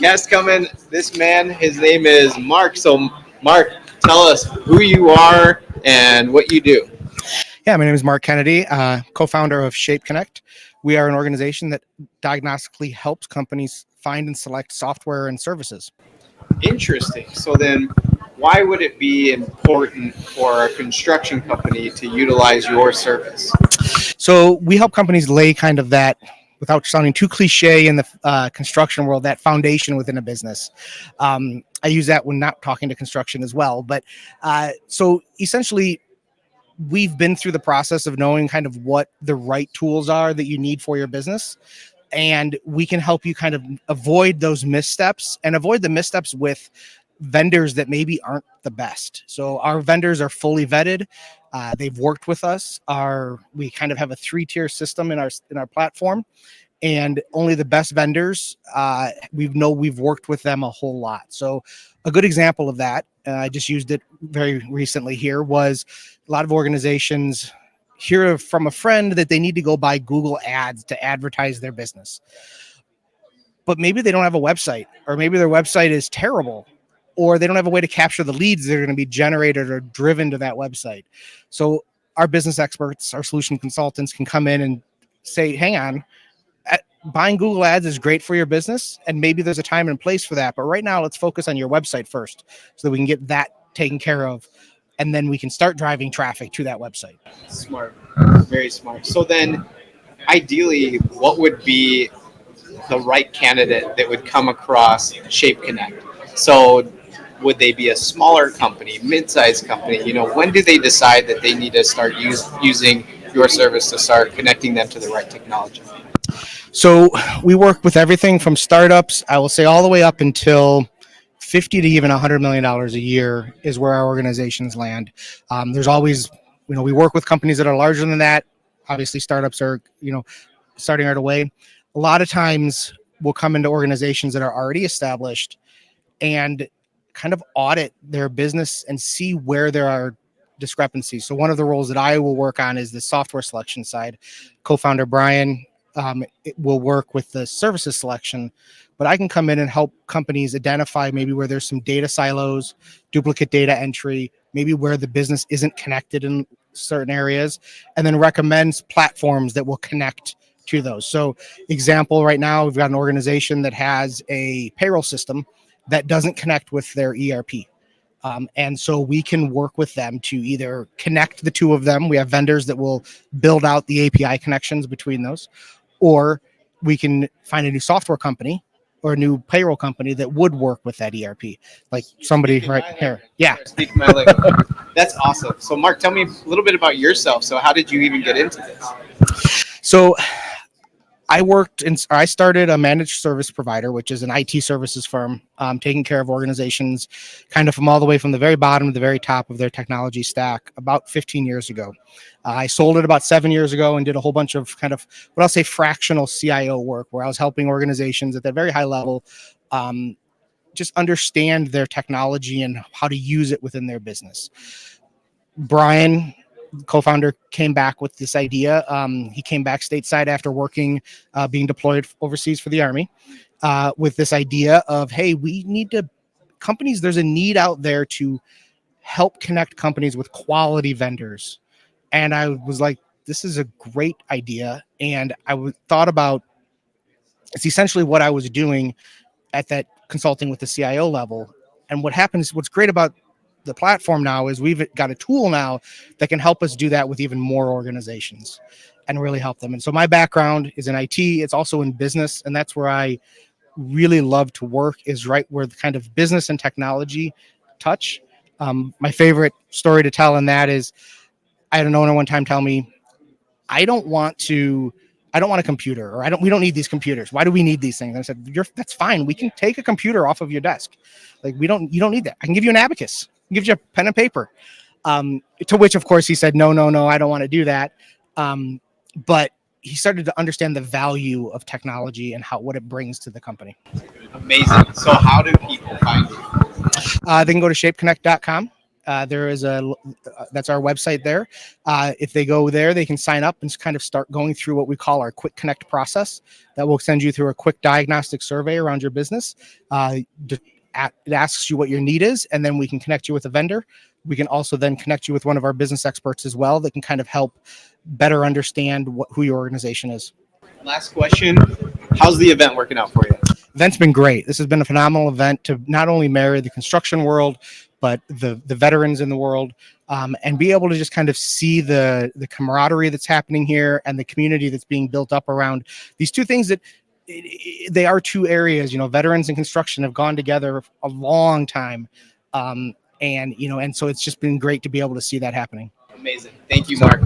Guest coming. This man, his name is Mark. So, Mark, tell us who you are and what you do. Yeah, my name is Mark Kennedy, co-founder of ShapeConnect. We are an organization that diagnostically helps companies find and select software and services. Interesting. So then, why would it be important for a construction company to utilize your service? So we help companies lay kind of that, without sounding too cliche in the construction world, that foundation within a business. I use that when not talking to construction as well. But so essentially, we've been through the process of knowing kind of what the right tools are that you need for your business, and we can help you kind of avoid those missteps and avoid the missteps with vendors that maybe aren't the best. So our vendors are fully vetted. They've worked with us. We kind of have a 3-tier system in our platform, and only the best vendors, we've worked with them a whole lot. So a good example of that, I just used it very recently here, was a lot of organizations hear from a friend that they need to go buy Google ads to advertise their business, but maybe they don't have a website, or maybe their website is terrible, or they don't have a way to capture the leads that are going to be generated or driven to that website. So our business experts, our solution consultants, can come in and say, hang on, buying Google ads is great for your business, and maybe there's a time and place for that, but right now let's focus on your website first so that we can get that taken care of, and then we can start driving traffic to that website. Smart. Very smart. So then, ideally, what would be the right candidate that would come across ShapeConnect? So, would they be a smaller company, mid-sized company? When do they decide that they need to start using your service to start connecting them to the right technology? So we work with everything from startups, I will say, all the way up until 50 to even $100 million a year is where our organizations land. There's always, we work with companies that are larger than that. Obviously, startups are, starting right away. A lot of times we'll come into organizations that are already established and kind of audit their business and see where there are discrepancies. So one of the roles that I will work on is the software selection side. Co-founder Brian it will work with the services selection, but I can come in and help companies identify maybe where there's some data silos, duplicate data entry, maybe where the business isn't connected in certain areas, and then recommends platforms that will connect to those. So example, right now, we've got an organization that has a payroll system that doesn't connect with their ERP. And so we can work with them to either connect the two of them. We have vendors that will build out the API connections between those, or we can find a new software company or a new payroll company that would work with that ERP, like somebody right here. Yeah. Speak my language. That's awesome. So, Mark, tell me a little bit about yourself. So, how did you even get into this? So I started a managed service provider, which is an IT services firm, taking care of organizations kind of from all the way from the very bottom to the very top of their technology stack about 15 years ago. I sold it about 7 years ago and did a whole bunch of kind of what I'll say fractional CIO work, where I was helping organizations at that very high level just understand their technology and how to use it within their business. Brian, co-founder, came back with this idea. He came back stateside after working, being deployed overseas for the Army, with this idea of, hey, companies, there's a need out there to help connect companies with quality vendors. And I was like, this is a great idea. And thought about, it's essentially what I was doing at that consulting with the CIO level. And what's great about the platform now is we've got a tool now that can help us do that with even more organizations and really help them. And so my background is in IT. It's also in business. And that's where I really love to work, is right where the kind of business and technology touch. My favorite story to tell in that is, I had an owner one time tell me, I don't want a computer, or we don't need these computers. Why do we need these things? And I said, that's fine. We can take a computer off of your desk. Like, you don't need that. I can give you an abacus, give you a pen and paper. To which, of course, he said, no, I don't want to do that. But he started to understand the value of technology and what it brings to the company. Amazing. So how do people find you? They can go to shapeconnect.com. There is that's our website there. If they go there, they can sign up and kind of start going through what we call our quick connect process. That will send you through a quick diagnostic survey around your business. It asks you what your need is, and then we can connect you with a vendor. We can also then connect you with one of our business experts as well that can kind of help better understand who your organization is. Last question. How's the event working out for you? Event's been great. This has been a phenomenal event to not only marry the construction world, but the veterans in the world, and be able to just kind of see the camaraderie that's happening here and the community that's being built up around these two things that they are two areas. Veterans and construction have gone together a long time, and so it's just been great to be able to see that happening. Amazing. Thank you, Mark.